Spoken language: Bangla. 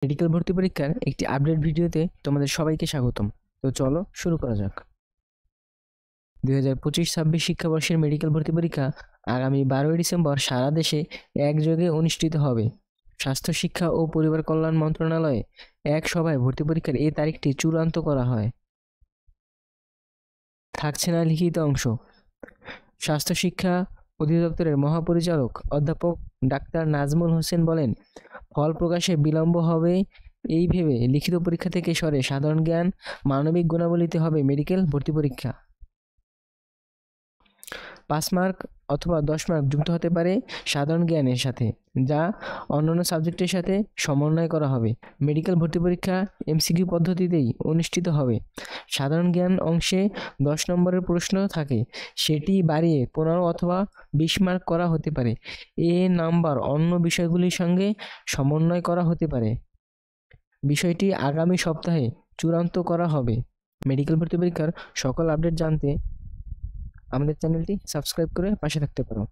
মেডিকেল ভর্তি পরীক্ষার একটি আপডেট ভিডিওতে তোমাদের সবাইকে স্বাগতম। তো চলো শুরু করা যাক। 2025-26 শিক্ষাবর্ষের মেডিকেল ভর্তি পরীক্ষা আগামী 12ই ডিসেম্বর সারা দেশে একযোগে অনুষ্ঠিত হবে। স্বাস্থ্য শিক্ষা ও পরিবার কল্যাণ মন্ত্রণালয়ে এক সভায় ভর্তি পরীক্ষার এই তারিখটি চূড়ান্ত করা হয়। থাকছে না লিখিত অংশ। স্বাস্থ্য শিক্ষা অধিদপ্তরের মহাপরিচালক অধ্যাপক ডাক্তার নাজমুল হোসেন বলেন, ফল প্রকাশে বিলম্ব হবে এই ভেবে লিখিত পরীক্ষা থেকে সরে সাধারণ জ্ঞান, মানবিক গুণাবলীতে হবে মেডিকেল ভর্তি পরীক্ষা। 5 মার্ক অথবা 10 মার্ক যুক্ত হতে পারে সাধারণ জ্ঞানের সাথে, যা অন্যান্য সাবজেক্টের সাথে সমন্বয় করা হবে। মেডিকেল ভর্তি পরীক্ষা এমসিকিউ পদ্ধতিতেই অনুষ্ঠিত হবে। সাধারণ জ্ঞান অংশে 10 নম্বরের প্রশ্ন থাকে, সেটি বাড়িয়ে 15 অথবা 20 মার্ক করা হতে পারে। এ নাম্বার অন্য বিষয়গুলির সঙ্গে সমন্বয় করা হতে পারে। বিষয়টি আগামী সপ্তাহে চূড়ান্ত করা হবে। মেডিকেল ভর্তি পরীক্ষার সকল আপডেট জানতে আমাদের চ্যানেলটি সাবস্ক্রাইব করে পাশে থাকতে পারো।